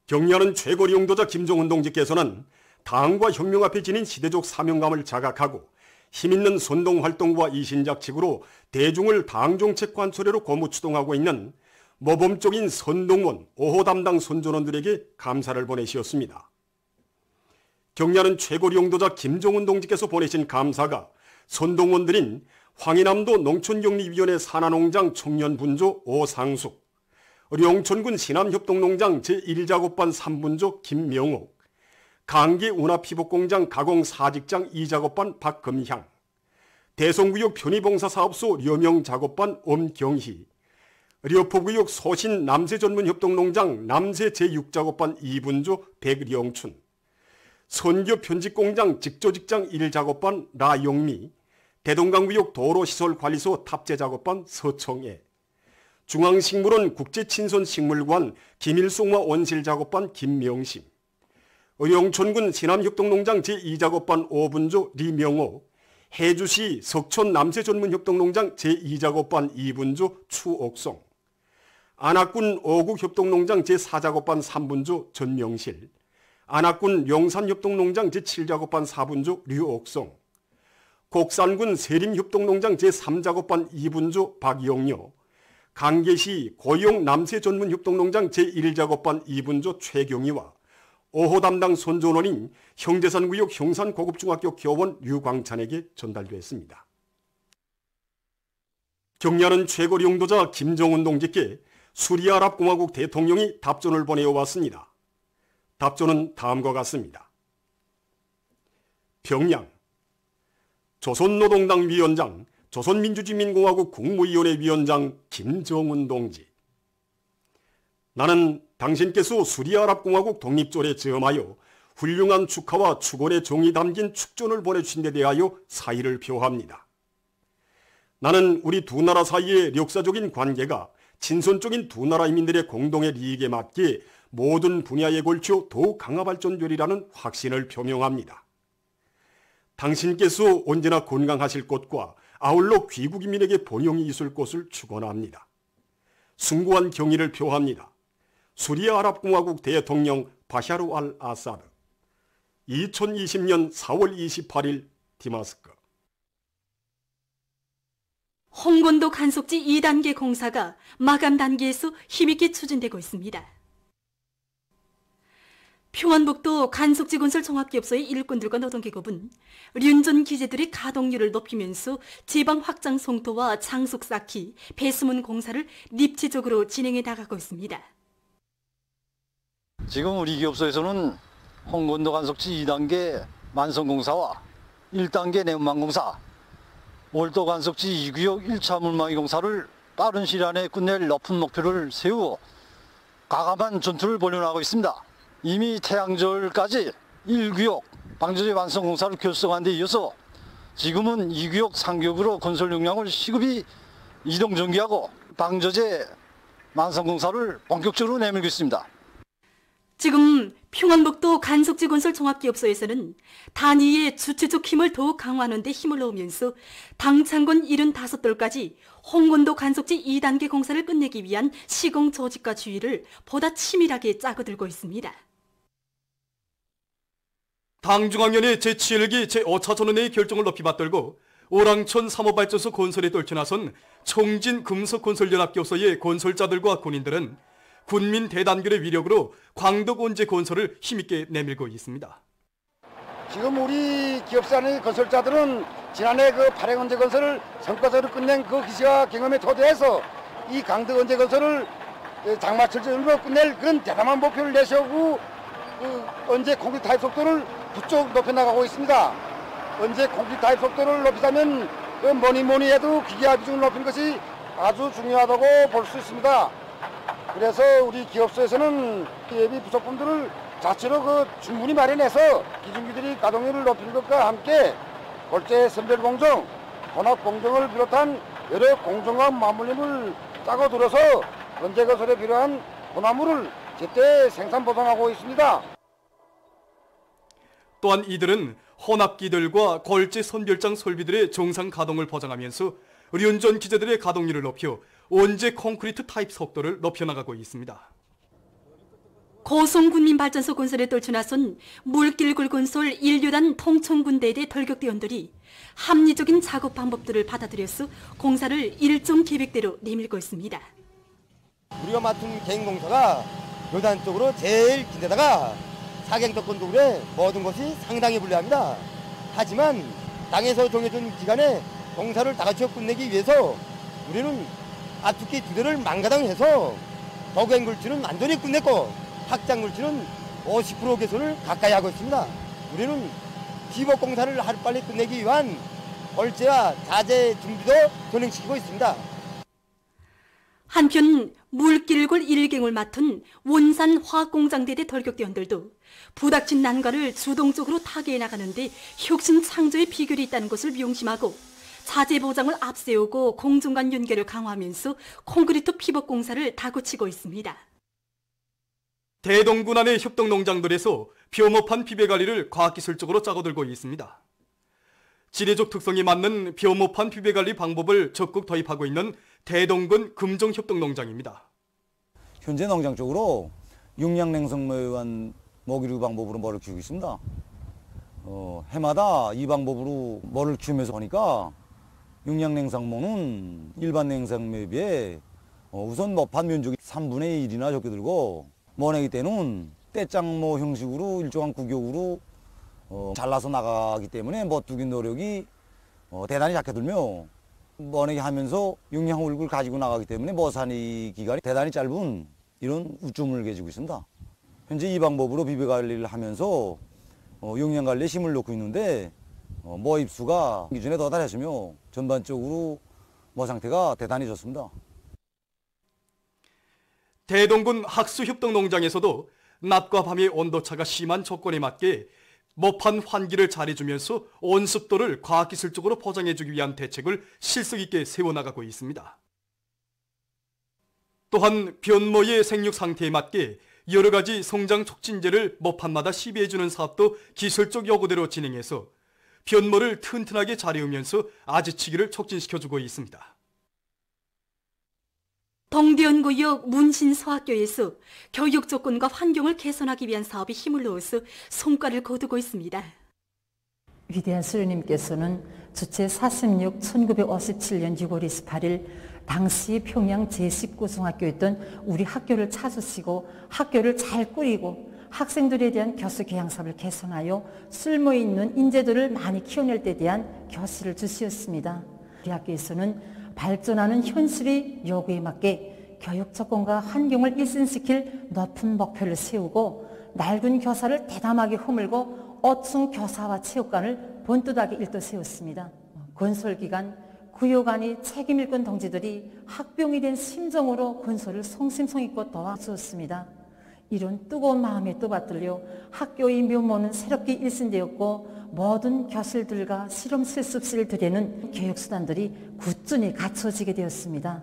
격려하는 최고리 용도자 김정은 동지께서는 당과 혁명 앞에 지닌 시대적 사명감을 자각하고 힘있는 선동활동과 이신작책으로 대중을 당정책 관철회로 고무추동하고 있는 모범적인 선동원, 5호 담당 선전원들에게 감사를 보내시었습니다. 격려하는 최고리 용도자 김정은 동지께서 보내신 감사가 선동원들인 황해남도 농촌격리위원회 산하농장 청년분조 오상숙, 룡천군 신암협동농장 제1작업반 3분조 김명옥, 강기 운하피복공장 가공 4직장 2작업반 박금향, 대성구역 편의봉사사업소 려명작업반 엄경희, 려포구역 소신 남새전문협동농장 남새 제6작업반 2분조 백령춘, 선교 편집공장 직조직장 1작업반 라용미, 대동강구역 도로시설관리소 탑재작업반 서청애, 중앙식물원 국제친선식물관 김일송화 원실작업반 김명심, 의령천군 신암협동농장 제2작업반 5분조 리명호, 해주시 석촌 남새전문협동농장 제2작업반 2분조 추옥송, 안악군 어국협동농장 제4작업반 3분조 전명실, 안악군 용산협동농장 제7작업반 4분조 류옥송, 곡산군 세림협동농장 제3작업반 2분조 박영여, 강계시 고용 남새전문협동농장 제1작업반 2분조 최경희와 5호 담당 선전원인 형제산구역 형산고급중학교 교원 류광찬에게 전달됐습니다. 격려하는 최고리 용도자 김정은 동지께 수리아랍공화국 대통령이 답존을 보내어왔습니다. 답존은 다음과 같습니다. 평양 조선노동당 위원장, 조선민주주의민공화국 국무위원회 위원장 김정은 동지, 나는 당신께서 수리아랍공화국 독립절에 저음하여 훌륭한 축하와 축원의 정이 담긴 축전을 보내주신 데 대하여 사의를 표합니다. 나는 우리 두 나라 사이의 역사적인 관계가 친선적인 두 나라 인민들의 공동의利益에 맞게 모든 분야에 걸쳐 더욱 강화발전되리라는 확신을 표명합니다. 당신께서 언제나 건강하실 것과 아울러 귀국인민에게 번영이 있을 것을 축원합니다. 숭고한 경의를 표합니다. 수리아랍공화국 대통령 바샤르 알 아사드. 2020년 4월 28일 디마스크. 홍건도 간속지 2단계 공사가 마감 단계에서 힘있게 추진되고 있습니다. 평안북도 간속지 건설 종합기업소의 일꾼들과 노동기업은 륜전 기재들의 가동률을 높이면서 지방 확장 송토와 장속 쌓기, 배수문 공사를 입체적으로 진행해 나가고 있습니다. 지금 우리 기업소에서는 홍건도 간속지 2단계 만성공사와 1단계 내문망공사, 월도 간속지 2구역 1차 물망이 공사를 빠른 시일 안에 끝낼 높은 목표를 세우고 과감한 전투를 벌여나가고 있습니다. 이미 태양절까지 1구역 방조제 완성 공사를 결성한 데 이어서 지금은 2구역 3구역으로 건설 용량을 시급히 이동 전개하고 방조제 완성 공사를 본격적으로 내밀고 있습니다. 지금 평안북도 간속지 건설 종합기업소에서는 단위의 주체적 힘을 더욱 강화하는 데 힘을 넣으면서 당창군 75돌까지 홍건도 간속지 2단계 공사를 끝내기 위한 시공 조직과 주의를 보다 치밀하게 짜고들고 있습니다. 당중앙위원회 제7기 제5차 전원회의 결정을 높이 받들고 오랑천 3호발전소 건설에 떨쳐나선 청진금속건설연합기업소의 건설자들과 군인들은 군민 대단결의 위력으로 광덕원제 건설을 힘있게 내밀고 있습니다. 지금 우리 기업사의 건설자들은 지난해 그 발행원제 건설을 성과적으로 끝낸 그 기시와 경험에 토대해서 이 강덕원제 건설을 장마철전으로 끝낼 그런 대담한 목표를 내세우고 그 언제 콘크리트 타입 속도를 부쩍 높여나가고 있습니다. 언제 콘크리트 타입 속도를 높이자면 그 뭐니 해도 기계화 비중을 높이는 것이 아주 중요하다고 볼 수 있습니다. 그래서 우리 기업소에서는 예비 부속품들을 자체로 충분히 마련해서 기중기들이 가동률을 높이는 것과 함께 골재 선별 공정, 혼합 공정을 비롯한 여러 공정과 맞물림을 짜고 들어서 원재 건설에 필요한 혼합물을 제때 생산 보상하고 있습니다. 또한 이들은 혼합기들과 골재 선별장 설비들의 정상 가동을 보장하면서 륜전 기재들의 가동률을 높여 원재 콘크리트 타입 속도를 높여나가고 있습니다. 고성군민발전소 건설에 떨쳐나선 물길굴 건설 1류단 통청군대대 덜격대원들이 합리적인 작업 방법들을 받아들여서 공사를 일정 계획대로 내밀고 있습니다. 우리가 맡은 개인공사가 요단 쪽으로 제일 긴데다가 사경특권 그래 모든 것이 상당히 불리합니다. 하지만 당에서 정해준 기간에 공사를 다 같이 끝내기 위해서 우리는 압축기 2대를 망가당해서 도경굴치는 완전히 끝냈고 확장굴치는 50% 개선을 가까이 하고 있습니다. 우리는 지목공사를 하루빨리 끝내기 위한 월제와 자재 준비도 진행시키고 있습니다. 한편 물길굴 1경을 맡은 원산 화학공장대대 덜격대원들도 부닥친 난관을 주동적으로 타개해 나가는데 혁신 창조의 비결이 있다는 것을 명심하고 자재 보장을 앞세우고 공정 간 연결을 강화하면서 콘크리트 피복 공사를 다그치고 있습니다. 대동군 안의 협동농장들에서 벼모판 비배 관리를 과학기술적으로 짜고들고 있습니다. 지리적 특성에 맞는 벼모판 비배 관리 방법을 적극 도입하고 있는 대동군 금정협동농장입니다. 현재 농장 쪽으로 육량냉성모에 의한 먹이류 방법으로 뭐를 키우고 있습니다. 해마다 이 방법으로 뭐를 키우면서 보니까 육량냉상모는 일반 냉상모에 비해 우선 먹판 면적이 3분의 1이나 적게 들고 모내기 때는 떼짱모 형식으로 일정한 구격으로 잘라서 나가기 때문에 멋두기 노력이 대단히 작게 들며 모내기 하면서 육량홀굴 가지고 나가기 때문에 머산이 기간이 대단히 짧은 이런 우점을 가지고 있습니다. 현재 이 방법으로 비배 관리를 하면서 육량 관리에 힘을 놓고 있는데 모입수가 기준에 도달했으며 전반적으로 상태가 대단히 좋습니다. 대동군 학수협동농장에서도 낮과 밤의 온도차가 심한 조건에 맞게 모판 환기를 잘해주면서 온습도를 과학기술적으로 보장해주기 위한 대책을 실속 있게 세워나가고 있습니다. 또한 변모의 생육 상태에 맞게 여러 가지 성장 촉진제를 모판마다 시비해주는 사업도 기술적 요구대로 진행해서 변모를 튼튼하게 자리우면서 아지치기를 촉진시켜주고 있습니다. 동대연구역 문신서학교에서 교육 조건과 환경을 개선하기 위한 사업에 힘을 넣어서 성과를 거두고 있습니다. 위대한 수련님께서는 주체 46 1957년 6월 28일 당시 평양 제19중학교였던 우리 학교를 찾으시고 학교를 잘 꾸리고 학생들에 대한 교수 교양 사업을 개선하여 쓸모있는 인재들을 많이 키워낼 데 대한 교실을 주시었습니다. 우리 학교에서는 발전하는 현실의 요구에 맞게 교육 조건과 환경을 일신시킬 높은 목표를 세우고 낡은 교사를 대담하게 허물고 어층 교사와 체육관을 번듯하게 일떠세웠습니다. 건설기간 구요관이 책임일권 동지들이 학병이 된 심정으로 건설을 성심성의껏 도와주었습니다. 이런 뜨거운 마음에 떠받들려 학교의 면모는 새롭게 일신되었고 모든 교실들과 실험 실습실을 들이는 교육수단들이 꾸준히 갖춰지게 되었습니다.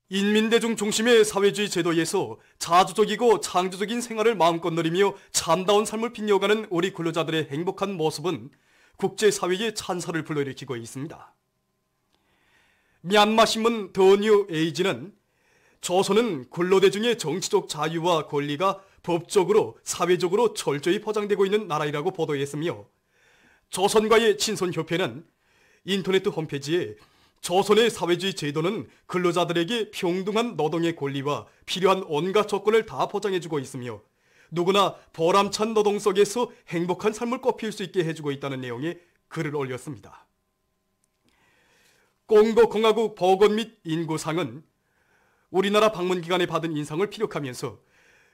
인민대중 중심의 사회주의 제도에서 자주적이고 창조적인 생활을 마음껏 누리며 참다운 삶을 빛내어가는 우리 근로자들의 행복한 모습은 국제사회의 찬사를 불러일으키고 있습니다. 미얀마 신문 더 뉴 에이지는 조선은 근로대중의 정치적 자유와 권리가 법적으로 사회적으로 철저히 보장되고 있는 나라이라고 보도했으며 조선과의 친선협회는 인터넷 홈페이지에 조선의 사회주의 제도는 근로자들에게 평등한 노동의 권리와 필요한 온갖 조건을 다 보장해주고 있으며 누구나 보람찬 노동 속에서 행복한 삶을 꽃피울 수 있게 해주고 있다는 내용의 글을 올렸습니다. 공고공화국 보건 및 인구상은 우리나라 방문 기간에 받은 인상을 피력하면서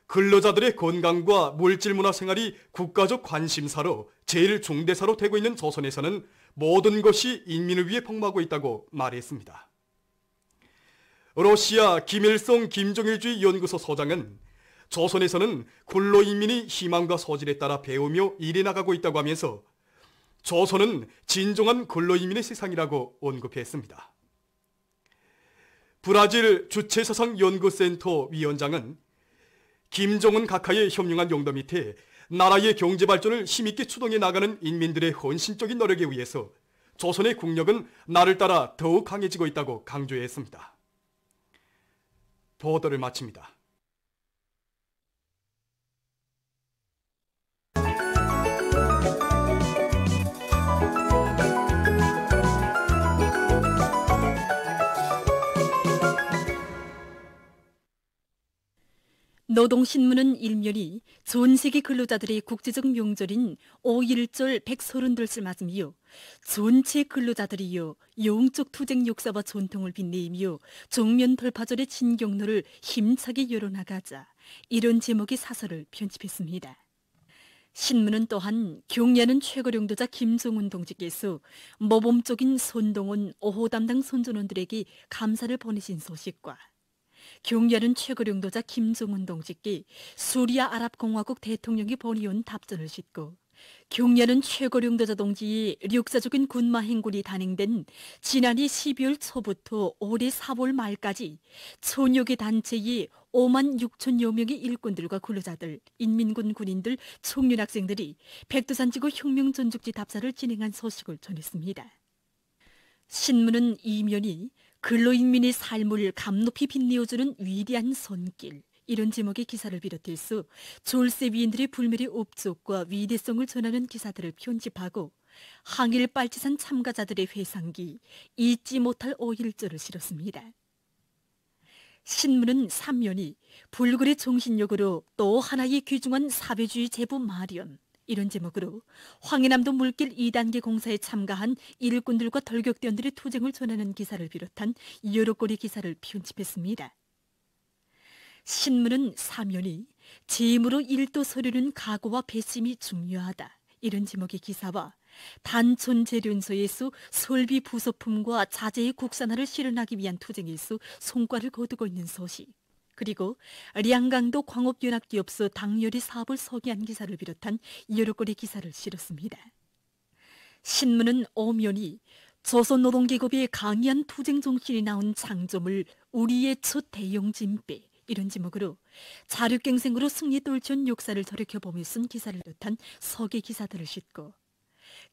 근로자들의 건강과 물질 문화 생활이 국가적 관심사로 제일 중대사로 되고 있는 조선에서는 모든 것이 인민을 위해 복무하고 있다고 말했습니다. 러시아 김일성 김정일주의 연구소 소장은 조선에서는 근로인민이 희망과 소질에 따라 배우며 일해 나가고 있다고 하면서 조선은 진정한 근로인민의 세상이라고 언급했습니다. 브라질 주체사상연구센터 위원장은 김정은 각하의 현명한 용도 밑에 나라의 경제 발전을 힘있게 추동해 나가는 인민들의 헌신적인 노력에 의해서 조선의 국력은 날을 따라 더욱 강해지고 있다고 강조했습니다. 보도를 마칩니다. 노동신문은 일면이 전 세계 근로자들의 국제적 명절인 5.1절 130돌을 맞으며 전체 근로자들이여 영적 투쟁 역사와 전통을 빛내며 정면 돌파절의 진경로를 힘차게 열어나가자, 이런 제목의 사설을 편집했습니다. 신문은 또한 경례하는 최고령도자 김정은 동지께서 모범적인 선동원 5호 담당 선전원들에게 감사를 보내신 소식과 경례하는 최고령도자 김정은 동지께 수리아 아랍공화국 대통령이 보내온 답전을 싣고 경례하는 최고령도자 동지의 역사적인 군마 행군이 단행된 지난해 12월 초부터 올해 4월 말까지 천여 개 단체의 5만 6천여 명의 일꾼들과 근로자들, 인민군 군인들, 청년 학생들이 백두산지구 혁명전죽지 답사를 진행한 소식을 전했습니다. 신문은 이면이 근로인민의 삶을 감높이 빛내어주는 위대한 손길, 이런 제목의 기사를 비롯해서 졸세 위인들의 불멸의 업적과 위대성을 전하는 기사들을 편집하고 항일 빨치산 참가자들의 회상기, 잊지 못할 5.1절을 실었습니다. 신문은 3면이 불굴의 정신력으로 또 하나의 귀중한 사회주의 제부 마련, 이런 제목으로 황해남도 물길 2단계 공사에 참가한 일꾼들과 돌격대원들의 투쟁을 전하는 기사를 비롯한 여러 건의 기사를 편집했습니다. 신문은 3면이 재무로 일도 서류는 각오와 배심이 중요하다, 이런 제목의 기사와 단촌 재련소에서 설비 부속품과 자재의 국산화를 실현하기 위한 투쟁에서 성과를 거두고 있는 소식, 그리고 량강도 광업연합기업소 당열의 사업을 소개한 기사를 비롯한 여러 건의 기사를 실었습니다. 신문은 5면이 조선노동계급의 강의한 투쟁 정신이 나온 장점을 우리의 첫 대형 진배, 이런 제목으로 자륙갱생으로 승리 떨쳐온 역사를 돌이켜보며 쓴 기사를 비롯한 서계 기사들을 싣고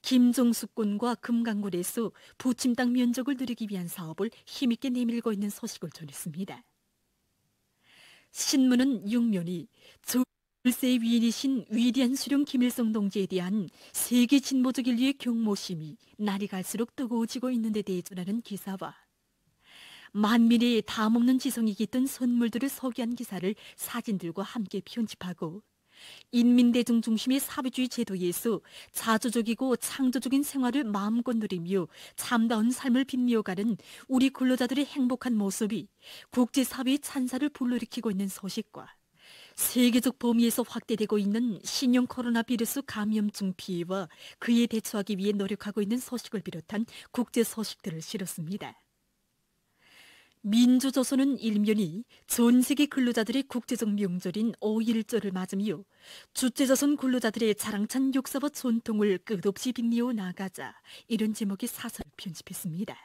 김종숙 군과 금강군에서 부침 땅 면적을 누리기 위한 사업을 힘있게 내밀고 있는 소식을 전했습니다. 신문은 6면이 졸세의 위인이신 위대한 수령 김일성 동지에 대한 세계 진보적 인류의 경모심이 날이 갈수록 뜨거워지고 있는 데 대해 전하는 기사와 만민의 담없는 지성이 깃든 선물들을 소개한 기사를 사진들과 함께 편집하고 인민대중 중심의 사회주의 제도에서 자주적이고 창조적인 생활을 마음껏 누리며 참다운 삶을 빛내어가는 우리 근로자들의 행복한 모습이 국제사회의 찬사를 불러일으키고 있는 소식과 세계적 범위에서 확대되고 있는 신형 코로나 바이러스 감염증 피해와 그에 대처하기 위해 노력하고 있는 소식을 비롯한 국제 소식들을 실었습니다. 민주조선은 일면이 전 세계 근로자들의 국제적 명절인 5.1절을 맞으며 주체조선 근로자들의 자랑찬 역사와 전통을 끝없이 빛내어 나가자, 이런 제목의 사설을 편집했습니다.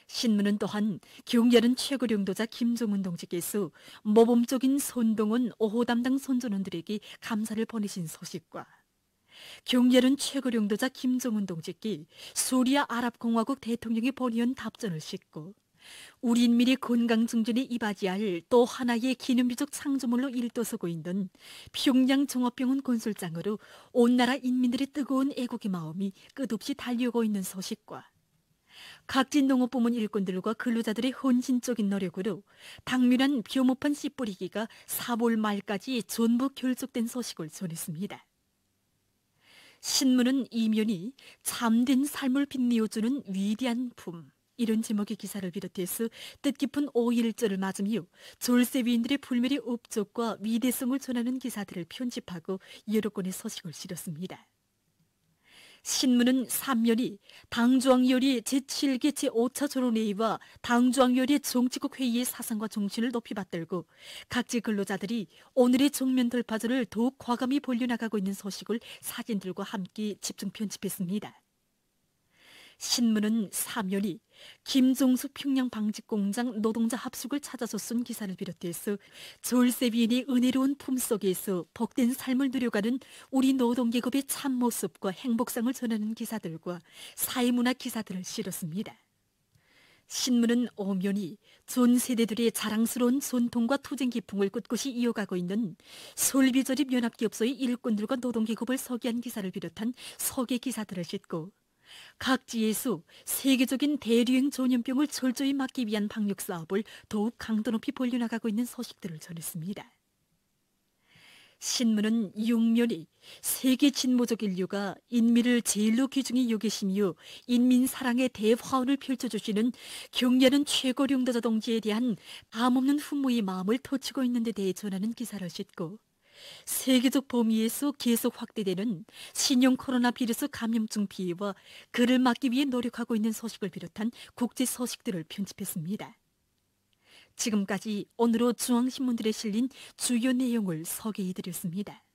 신문은 또한 경례하는 최고령도자 김정은 동지께서 모범적인 선동원 5호 담당 선전원들에게 감사를 보내신 소식과 경례하는 최고령도자 김정은 동지께 수리아 아랍공화국 대통령이 보내온 답전을 싣고 우리 인민의 건강 증진에 이바지할 또 하나의 기념비적 창조물로 일떠서고 있는 평양 종합병원 건설장으로 온 나라 인민들의 뜨거운 애국의 마음이 끝없이 달려오고 있는 소식과 각진 농업부문 일꾼들과 근로자들의 헌신적인 노력으로 당면한 벼모판 씨 뿌리기가 4월 말까지 전부 결속된 소식을 전했습니다. 신문은 이면이 참된 삶을 빛내어주는 위대한 품, 이런 제목의 기사를 비롯해서 뜻깊은 5.1절을 맞으며 졸세 위인들의 불멸의 업적과 위대성을 전하는 기사들을 편집하고 여러 건의 소식을 실었습니다. 신문은 3면이 당중앙위원회 제7개 제5차 조론회의와 당중앙위원회 정치국 회의의 사상과 정신을 높이 받들고 각지 근로자들이 오늘의 정면 돌파절을 더욱 과감히 벌려나가고 있는 소식을 사진들과 함께 집중 편집했습니다. 신문은 3면이 김종숙 평양 방직공장 노동자 합숙을 찾아서 쓴 기사를 비롯해서 졸세 위인의 은혜로운 품속에서 복된 삶을 누려가는 우리 노동계급의 참모습과 행복상을 전하는 기사들과 사회문화 기사들을 실었습니다. 신문은 5면이 전 세대들의 자랑스러운 전통과 투쟁 기풍을 꿋꿋이 이어가고 있는 설비조립 연합기업소의 일꾼들과 노동계급을 소개한 기사를 비롯한 소개 기사들을 싣고 각지에서 세계적인 대류행 전염병을 철저히 막기 위한 방역 사업을 더욱 강도 높이 벌려나가고 있는 소식들을 전했습니다. 신문은 육면이 세계 진보적 인류가 인민을 제일로 귀중히 여기시며 인민 사랑의 대화원을 펼쳐주시는 경례하는 최고령도자 동지에 대한 담없는 훈무의 마음을 터치고 있는 데 대해 전하는 기사를 싣고 세계적 범위에서 계속 확대되는 신형 코로나 바이러스 감염증 피해와 그를 막기 위해 노력하고 있는 소식을 비롯한 국제 소식들을 편집했습니다. 지금까지 오늘로 중앙신문들에 실린 주요 내용을 소개해드렸습니다.